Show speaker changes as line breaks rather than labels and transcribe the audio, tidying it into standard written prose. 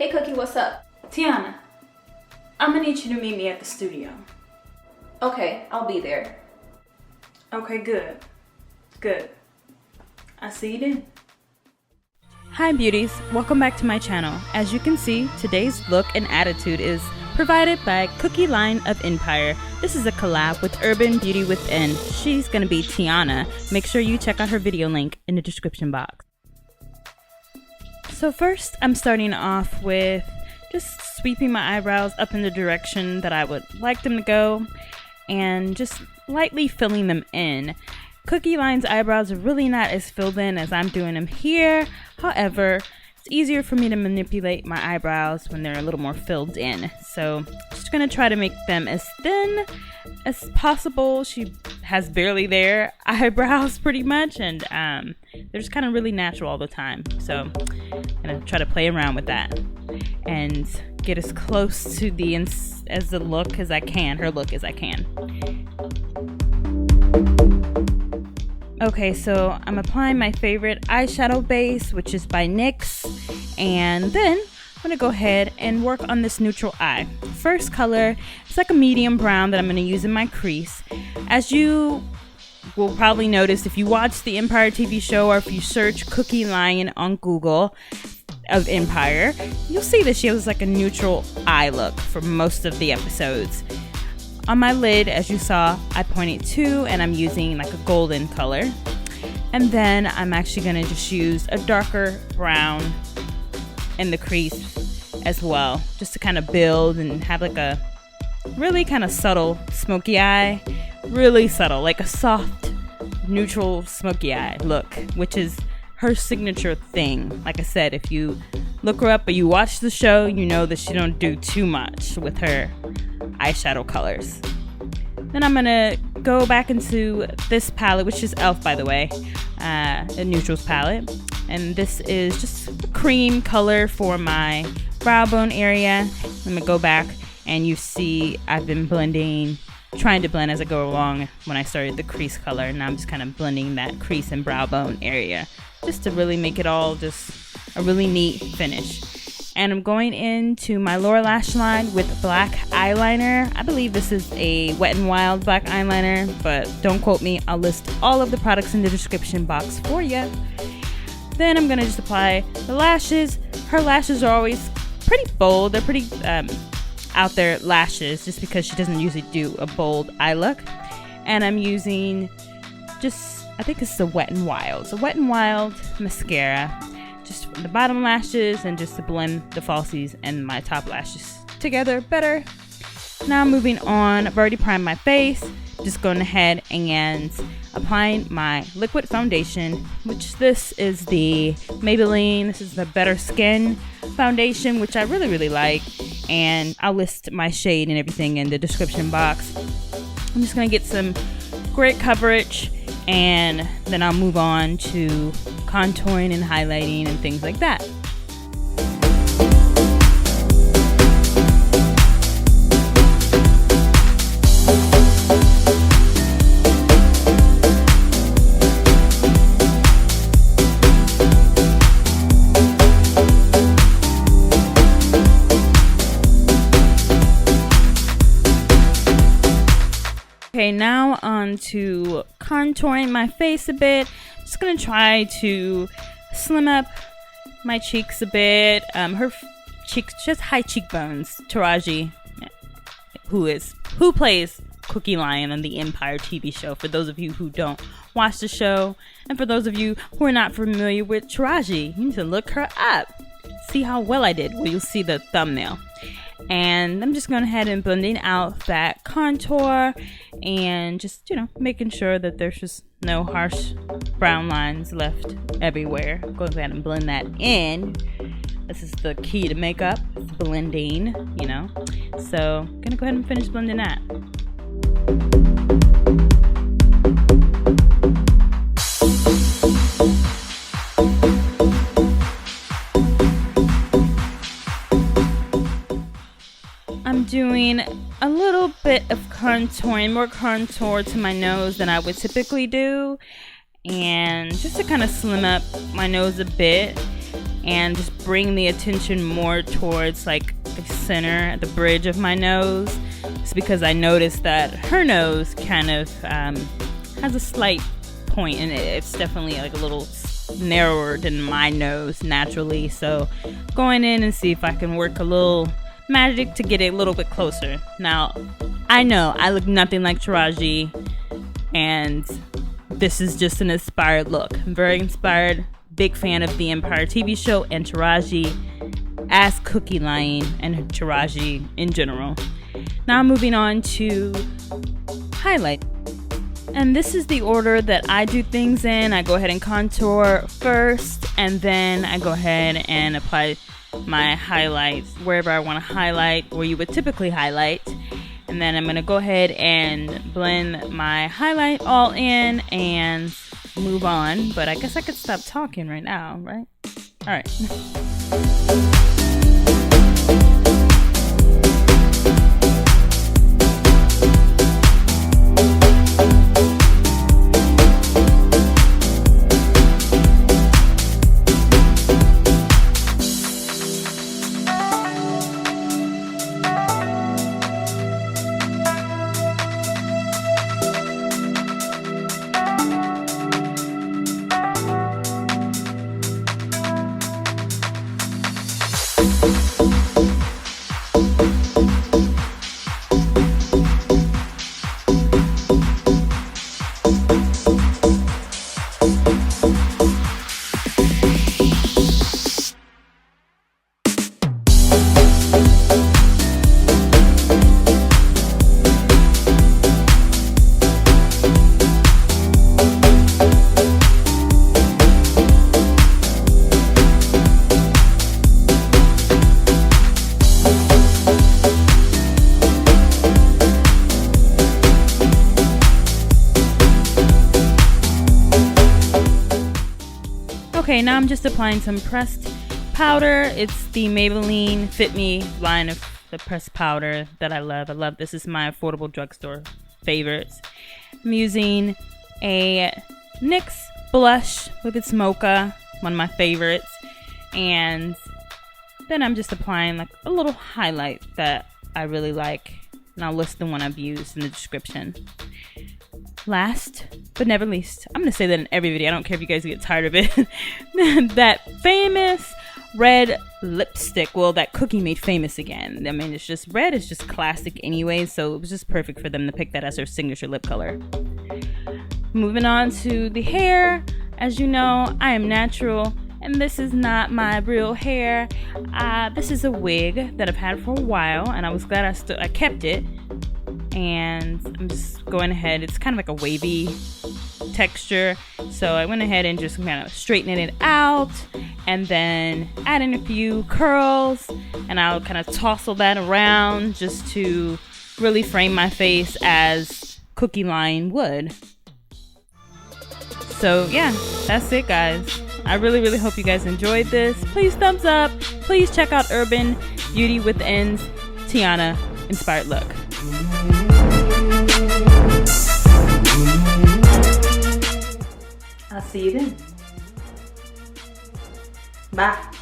Hey Cookie, what's up?
Tiana, I'm gonna need you to meet me at the studio.
Okay, I'll be there.
Okay, good. Good. I'll see you then.
Hi beauties, welcome back to my channel. As you can see, today's look and attitude is provided by Cookie Line of Empire. This is a collab with Urbanbeautywithin. She's gonna be Tiana. Make sure you check out her video link in the description box. So first, I'm starting off with just sweeping my eyebrows up in the direction that I would like them to go and just lightly filling them in. Cookie Line's eyebrows are really not as filled in as I'm doing them here. However, it's easier for me to manipulate my eyebrows when they're a little more filled in. So just gonna try to make them as thin as possible. She has barely there eyebrows pretty much, and they're just kind of really natural all the time. So I'm gonna try to play around with that and get as close to the look as I can, her look as I can. Okay, so I'm applying my favorite eyeshadow base, which is by NYX, and then I'm gonna go ahead and work on this neutral eye. First color, it's like a medium brown that I'm gonna use in my crease. As you will probably notice if you watch the Empire TV show or if you search Cookie Line on Google of Empire, you'll see that she has like a neutral eye look for most of the episodes. On my lid, as you saw, I pointed to, and I'm using like a golden color. And then I'm actually gonna just use a darker brown in the crease as well, just to kind of build and have like a really kind of subtle smoky eye. Really subtle, like a soft, neutral smoky eye look, which is her signature thing. Like I said, if you look her up or you watch the show, you know that she don't do too much with her eyeshadow colors. Then I'm gonna go back into this palette, which is e.l.f. by the way, a neutrals palette, and this is just a cream color for my brow bone area. I'm gonna go back, and you see I've been trying to blend as I go along. When I started the crease color, and now I'm just kind of blending that crease and brow bone area just to really make it all just a really neat finish. And I'm going into my lower lash line with black eyeliner. I believe this is a Wet n Wild black eyeliner, but don't quote me. I'll list all of the products in the description box for you. Then I'm gonna just apply the lashes. Her lashes are always pretty bold. They're pretty out there lashes, just because she doesn't usually do a bold eye look. And I'm using I think it's a Wet n Wild. So Wet n Wild mascara, just for the bottom lashes and just to blend the falsies and my top lashes together better. Now moving on, I've already primed my face. Just going ahead and applying my liquid foundation, which this is the Maybelline. This is the Better Skin foundation, which I really like. And I'll list my shade and everything in the description box. I'm just gonna get some great coverage, and then I'll move on to contouring and highlighting and things like that. Okay, now on to contouring my face a bit. Just gonna try to slim up my cheeks a bit. Her cheeks, just high cheekbones. Taraji, who plays Cookie Line on the Empire TV show, for those of you who don't watch the show, and for those of you who are not familiar with Taraji, you need to look her up. See how well I did. Well, you'll see the thumbnail. And I'm just going ahead and blending out that contour and just, making sure that there's just no harsh brown lines left everywhere. Go ahead and blend that in. This is the key to makeup, blending, So I'm gonna go ahead and finish blending that. I'm doing a little bit of contouring, more contour to my nose than I would typically do, and just to kind of slim up my nose a bit. and just bring the attention more towards like the center, the bridge of my nose. It's because I noticed that her nose kind of has a slight point in it. It's definitely like a little narrower than my nose naturally. So going in and see if I can work a little magic to get it a little bit closer. Now, I know I look nothing like Taraji, and this is just an inspired look. I'm very inspired. Big fan of the Empire TV show and Taraji as Cookie Lyon and Taraji in general. Now moving on to highlight. And this is the order that I do things in. I go ahead and contour first, and then I go ahead and apply my highlights wherever I want to highlight, where you would typically highlight. And then I'm going to go ahead and blend my highlight all in and move on. But I guess I could stop talking right now, right? All right. Okay, now I'm just applying some pressed powder. It's the Maybelline Fit Me line of the pressed powder that I love. This is my affordable drugstore favorites. I'm using a NYX blush with its mocha, one of my favorites. And then I'm just applying like a little highlight that I really like. And I'll list the one I've used in the description. Last but never least, I'm going to say that in every video. I don't care if you guys get tired of it. That famous red lipstick. Well, that Cookie made famous again. I mean, it's just red. It's just classic anyway. So it was just perfect for them to pick that as their signature lip color. Moving on to the hair. As you know, I am natural. And this is not my real hair. This is a wig that I've had for a while. And I was glad I kept it. And I'm just going ahead, it's kind of like a wavy texture, so I went ahead and just kind of straightening it out and then add in a few curls, and I'll kind of tousle that around just to really frame my face as Cookie Lyon would. So yeah, that's it guys. I really hope you guys enjoyed this. Please thumbs up. Please check out Urbanbeautywithin's Tiana inspired look. I'll see you then. Bye.